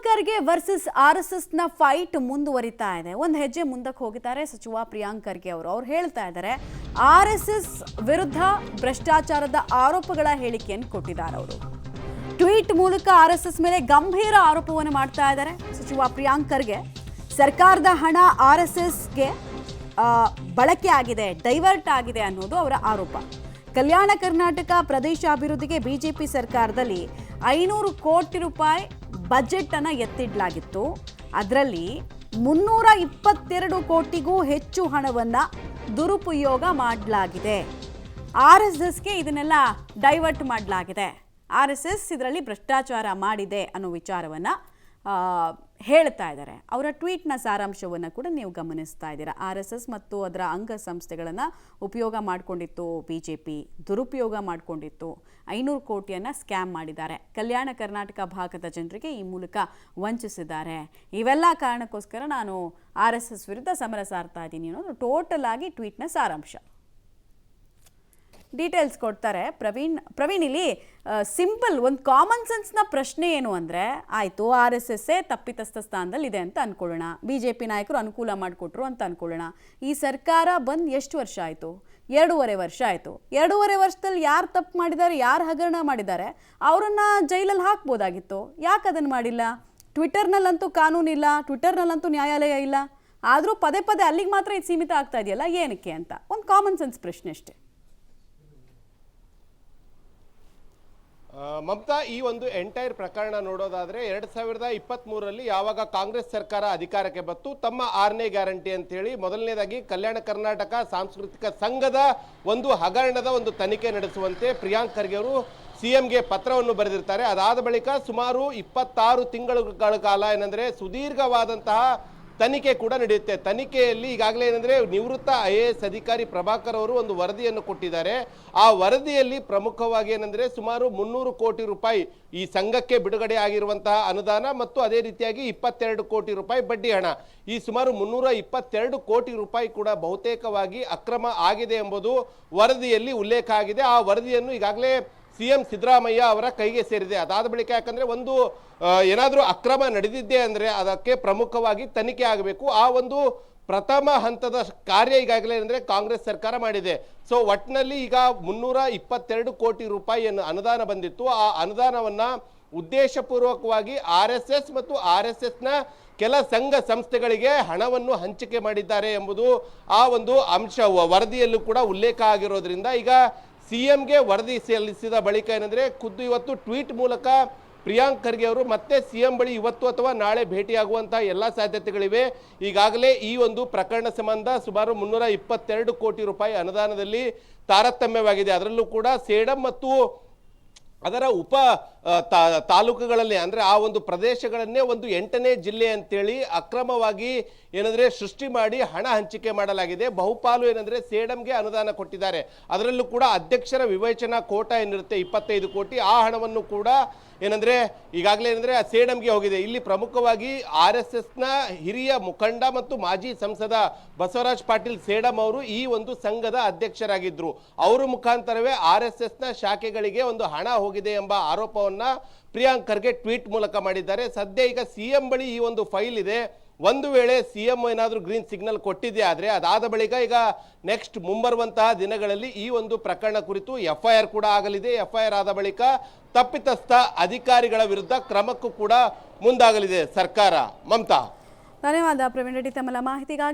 Kharge versus RSS ನ fight ಮುಂದುವರಿತಾ ಇದೆ. ಒಂದು ಹೆಜ್ಜೆ ಮುಂದಕ್ಕೆ ಹೋಗಿದ್ದಾರೆ ಸಚಿವ ಪ್ರಿಯಾಂಕ್ ಖರ್ಗೆ ಅವರು ಹೇಳ್ತಾ ಇದ್ದಾರೆ ಆರ್ಎಸ್ಎಸ್ ವಿರುದ್ಧ ಭ್ರಷ್ಟಾಚಾರದ ಆರೋಪಗಳ ಹೇಳಿಕೆಯನ್ನು ಕೊಟ್ಟಿದ್ದಾರೆ. ಅವರು ಟ್ವೀಟ್ ಮೂಲಕ ಆರ್ಎಸ್ಎಸ್ ಮೇಲೆ ಗಂಭೀರ ಆರೋಪವನ್ನು ಮಾಡ್ತಾ ಇದ್ದಾರೆ. ಸಚಿವ ಪ್ರಿಯಾಂಕ್ ಖರ್ಗೆ ಸರ್ಕಾರದ ಹಣ ಆರ್ಎಸ್ಎಸ್ಗೆ ಬಳಕೆ ಆಗಿದೆ, ಡೈವರ್ಟ್ ಆಗಿದೆ ಅನ್ನೋದು ಅವರ ಆರೋಪ. ಕಲ್ಯಾಣ ಕರ್ನಾಟಕ ಪ್ರದೇಶಾಭಿವೃದ್ಧಿಗೆ ಬಿಜೆಪಿ ಸರ್ಕಾರದಲ್ಲಿ 500 ಕೋಟಿ ರೂಪಾಯಿ ಬಜೆಟ್ ಅನ್ನು ಎತ್ತಿಡಲಾಗಿತ್ತು. ಅದರಲ್ಲಿ 322 ಕೋಟಿಗೂ ಹೆಚ್ಚು ಹಣವನ್ನು ದುರುಪಯೋಗ ಮಾಡಲಾಗಿದೆ. ಆರ್ಎಸ್ಎಸ್ಗೆ ಇದನ್ನೆಲ್ಲ ಡೈವರ್ಟ್ ಮಾಡಲಾಗಿದೆ. ಆರ್ಎಸ್ಎಸ್ ಇದರಲ್ಲಿ ಭ್ರಷ್ಟಾಚಾರ ಮಾಡಿದೆ ಅನ್ನೋ ವಿಚಾರವನ್ನು ಹೇಳ್ತಾ ಇದ್ದಾರೆ. ಅವರ ಟ್ವೀಟ್ನ ಸಾರಾಂಶವನ್ನು ಕೂಡ ನೀವು ಗಮನಿಸ್ತಾ ಇದ್ದೀರಾ. ಆರ್ಎಸ್ಎಸ್ ಮತ್ತು ಅದರ ಅಂಗಸಂಸ್ಥೆಗಳನ್ನು ಉಪಯೋಗ ಮಾಡಿಕೊಂಡಿತ್ತು ಬಿಜೆಪಿ, ದುರುಪಯೋಗ ಮಾಡಿಕೊಂಡಿತ್ತು. 500 ಕೋಟಿಯನ್ನು ಸ್ಕ್ಯಾಮ್ ಮಾಡಿದ್ದಾರೆ. ಕಲ್ಯಾಣ ಕರ್ನಾಟಕ ಭಾಗದ ಜನರಿಗೆ ಈ ಮೂಲಕ ವಂಚಿಸಿದ್ದಾರೆ. ಇವೆಲ್ಲ ಕಾರಣಕ್ಕೋಸ್ಕರ ನಾನು ಆರ್ಎಸ್ಎಸ್ ವಿರುದ್ಧ ಸಮರ ಸಾರ್ತಾ ಇದ್ದೀನಿ ಅನ್ನೋದು ಟೋಟಲ್ ಆಗಿ ಟ್ವೀಟ್ನ ಸಾರಾಂಶ. ಡೀಟೇಲ್ಸ್ ಕೊಡ್ತಾರೆ ಪ್ರವೀಣ್. ಇಲ್ಲಿ ಸಿಂಪಲ್ ಒಂದು ಕಾಮನ್ ಸೆನ್ಸ್ನ ಪ್ರಶ್ನೆ ಏನು ಅಂದರೆ, ಆಯಿತು ಆರ್ಎಸ್ಎಸ್ಸೇ ತಪ್ಪಿತಸ್ಥ ಸ್ಥಾನದಲ್ಲಿ ಅಂತ ಅಂದ್ಕೊಳ್ಳೋಣ, BJP ನಾಯಕರು ಅನುಕೂಲ ಮಾಡಿಕೊಟ್ರು ಅಂತ ಅಂದ್ಕೊಳ್ಳೋಣ. ಈ ಸರ್ಕಾರ ಬಂದು ಎಷ್ಟು ವರ್ಷ ಆಯಿತು? 2.5 ವರ್ಷ ಆಯಿತು. 2.5 ವರ್ಷದಲ್ಲಿ ಯಾರು ತಪ್ಪು ಮಾಡಿದ್ದಾರೆ, ಯಾರು ಹಗರಣ ಮಾಡಿದ್ದಾರೆ, ಅವರನ್ನು ಜೈಲಲ್ಲಿ ಹಾಕ್ಬೋದಾಗಿತ್ತು. ಯಾಕೆ ಅದನ್ನು ಮಾಡಿಲ್ಲ? ಟ್ವಿಟರ್ನಲ್ಲಂತೂ ಕಾನೂನಿಲ್ಲ, ಟ್ವಿಟರ್ನಲ್ಲಂತೂ ನ್ಯಾಯಾಲಯ ಇಲ್ಲ. ಆದರೂ ಪದೇ ಪದೇ ಅಲ್ಲಿಗೆ ಮಾತ್ರ ಇದು ಸೀಮಿತ ಆಗ್ತಾ ಇದೆಯಲ್ಲ, ಏನಕ್ಕೆ ಅಂತ ಒಂದು ಕಾಮನ್ ಸೆನ್ಸ್ ಪ್ರಶ್ನೆ ಅಷ್ಟೇ. ಮಮತಾ, ಈ ಒಂದು ಎಂಟೈರ್ ಪ್ರಕರಣ ನೋಡೋದಾದ್ರೆ 2023ರಲ್ಲಿ ಯಾವಾಗ ಕಾಂಗ್ರೆಸ್ ಸರ್ಕಾರ ಅಧಿಕಾರಕ್ಕೆ ಬಂತು, ತಮ್ಮ 6ನೇ ಗ್ಯಾರಂಟಿ ಅಂತ ಹೇಳಿ ಮೊದಲನೇದಾಗಿ ಕಲ್ಯಾಣ ಕರ್ನಾಟಕ ಸಾಂಸ್ಕೃತಿಕ ಸಂಘದ ಒಂದು ಹಗರಣದ ಒಂದು ತನಿಖೆ ನಡೆಸುವಂತೆ ಪ್ರಿಯಾಂಕ್ ಖರ್ಗೆ ಅವರು CMಗೆ ಪತ್ರವನ್ನು ಬರೆದಿರ್ತಾರೆ. ಅದಾದ ಬಳಿಕ ಸುಮಾರು 26 ತಿಂಗಳ ಕಾಲ ಏನಂದ್ರೆ ಸುದೀರ್ಘವಾದಂತಹ ತನಿಖೆ ಕೂಡ ನಡೆಯುತ್ತೆ. ತನಿಖೆಯಲ್ಲಿ ಈಗಾಗಲೇ ಏನಂದ್ರೆ ನಿವೃತ್ತ IAS ಅಧಿಕಾರಿ ಪ್ರಭಾಕರ್ ಅವರು ಒಂದು ವರದಿಯನ್ನು ಕೊಟ್ಟಿದ್ದಾರೆ. ಆ ವರದಿಯಲ್ಲಿ ಪ್ರಮುಖವಾಗಿ ಏನಂದ್ರೆ ಸುಮಾರು 300 ಕೋಟಿ ರೂಪಾಯಿ ಈ ಸಂಘಕ್ಕೆ ಬಿಡುಗಡೆ ಆಗಿರುವಂತಹ ಅನುದಾನ ಮತ್ತು ಅದೇ ರೀತಿಯಾಗಿ 22 ಕೋಟಿ ರೂಪಾಯಿ ಬಡ್ಡಿ ಹಣ, ಈ ಸುಮಾರು 322 ಕೋಟಿ ರೂಪಾಯಿ ಕೂಡ ಬಹುತೇಕವಾಗಿ ಅಕ್ರಮ ಆಗಿದೆ ಎಂಬುದು ವರದಿಯಲ್ಲಿ ಉಲ್ಲೇಖ ಆಗಿದೆ. ಆ ವರದಿಯನ್ನು ಈಗಾಗಲೇ CM ಸಿದ್ದರಾಮಯ್ಯ ಅವರ ಕೈಗೆ ಸೇರಿದೆ. ಅದಾದ ಬಳಿಕ ಯಾಕಂದ್ರೆ ಒಂದು ಏನಾದರೂ ಅಕ್ರಮ ನಡೆದಿದ್ದೆ ಅಂದರೆ ಅದಕ್ಕೆ ಪ್ರಮುಖವಾಗಿ ತನಿಖೆ ಆಗಬೇಕು. ಆ ಒಂದು ಪ್ರಥಮ ಹಂತದ ಕಾರ್ಯ ಈಗಾಗಲೇ ಅಂದರೆ ಕಾಂಗ್ರೆಸ್ ಸರ್ಕಾರ ಮಾಡಿದೆ. ಸೊ ಒಟ್ಟಿನಲ್ಲಿ ಈಗ 322 ಕೋಟಿ ರೂಪಾಯಿಯನ್ನು ಅನುದಾನ ಬಂದಿತ್ತು. ಆ ಅನುದಾನವನ್ನು ಉದ್ದೇಶಪೂರ್ವಕವಾಗಿ RSS ಮತ್ತು RSSನ ಕೆಲ ಸಂಘ ಸಂಸ್ಥೆಗಳಿಗೆ ಹಣವನ್ನು ಹಂಚಿಕೆ ಮಾಡಿದ್ದಾರೆ ಎಂಬುದು ಆ ಒಂದು ಅಂಶ ವರದಿಯಲ್ಲೂ ಕೂಡ ಉಲ್ಲೇಖ ಆಗಿರೋದ್ರಿಂದ ಈಗ CMಗೆ ವರದಿ ಸಲ್ಲಿಸಿದ ಬಳಿಕ ಏನಂದ್ರೆ ಖುದ್ದು ಇವತ್ತು ಟ್ವೀಟ್ ಮೂಲಕ ಪ್ರಿಯಾಂಕ್ ಖರ್ಗೆ ಅವರು ಮತ್ತೆ CM ಬಳಿ ಇವತ್ತು ಅಥವಾ ನಾಳೆ ಭೇಟಿಯಾಗುವಂತಹ ಎಲ್ಲ ಸಾಧ್ಯತೆಗಳಿವೆ. ಈಗಾಗಲೇ ಈ ಒಂದು ಪ್ರಕರಣ ಸಂಬಂಧ ಸುಮಾರು 322 ಕೋಟಿ ರೂಪಾಯಿ ಅನುದಾನದಲ್ಲಿ ತಾರತಮ್ಯವಾಗಿದೆ. ಅದರಲ್ಲೂ ಕೂಡ ಸೇಡಂ ಮತ್ತು ಅದರ ಉಪ ತಾಲೂಕುಗಳಲ್ಲಿ ಅಂದರೆ ಆ ಒಂದು ಪ್ರದೇಶಗಳನ್ನೇ ಒಂದು 8ನೇ ಜಿಲ್ಲೆ ಅಂತೇಳಿ ಅಕ್ರಮವಾಗಿ ಏನಂದ್ರೆ ಸೃಷ್ಟಿ ಮಾಡಿ ಹಣ ಹಂಚಿಕೆ ಮಾಡಲಾಗಿದೆ. ಬಹುಪಾಲು ಏನಂದ್ರೆ ಸೇಡಂಗೆ ಅನುದಾನ ಕೊಟ್ಟಿದ್ದಾರೆ. ಅದರಲ್ಲೂ ಕೂಡ ಅಧ್ಯಕ್ಷರ ವಿವೇಚನಾ ಕೋಟ ಏನಿರುತ್ತೆ 25 ಕೋಟಿ, ಆ ಹಣವನ್ನು ಕೂಡ ಏನಂದ್ರೆ ಈಗಾಗಲೇ ಏನಂದ್ರೆ ಸೇಡಂಗೆ ಹೋಗಿದೆ. ಇಲ್ಲಿ ಪ್ರಮುಖವಾಗಿ RSSನ ಹಿರಿಯ ಮುಖಂಡ ಮತ್ತು ಮಾಜಿ ಸಂಸದ ಬಸವರಾಜ್ ಪಾಟೀಲ್ ಸೇಡಂ ಅವರು ಈ ಒಂದು ಸಂಘದ ಅಧ್ಯಕ್ಷರಾಗಿದ್ರು. ಅವರ ಮುಖಾಂತರವೇ RSSನ ಶಾಖೆಗಳಿಗೆ ಒಂದು ಹಣ ಹೋಗಿದೆ ಎಂಬ ಆರೋಪವನ್ನ ಪ್ರಿಯಾಂಕ್ ಖರ್ಗೆ ಟ್ವೀಟ್ ಮೂಲಕ ಮಾಡಿದ್ದಾರೆ. ಸದ್ಯ ಈಗ CM ಬಳಿ ಈ ಒಂದು ಫೈಲ್ ಇದೆ. ಒಂದು ವೇಳೆ CM ಏನಾದರೂ ಗ್ರೀನ್ ಸಿಗ್ನಲ್ ಕೊಟ್ಟಿದೆ ಆದರೆ ಅದಾದ ಬಳಿಕ ಈಗ ನೆಕ್ಸ್ಟ್ ಮುಂಬರುವಂತಹ ದಿನಗಳಲ್ಲಿ ಈ ಒಂದು ಪ್ರಕರಣ ಕುರಿತು FIR ಕೂಡ ಆಗಲಿದೆ. FIR ಆದ ಬಳಿಕ ತಪ್ಪಿತಸ್ಥ ಅಧಿಕಾರಿಗಳ ವಿರುದ್ಧ ಕ್ರಮಕ್ಕೂ ಕೂಡ ಮುಂದಾಗಲಿದೆ ಸರ್ಕಾರ. ಮಮತಾ, ಧನ್ಯವಾದ ಪ್ರವೀಣ್ ರೆಡ್ಡಿ ತಮ್ಮ ಮಾಹಿತಿಗಾಗಿ.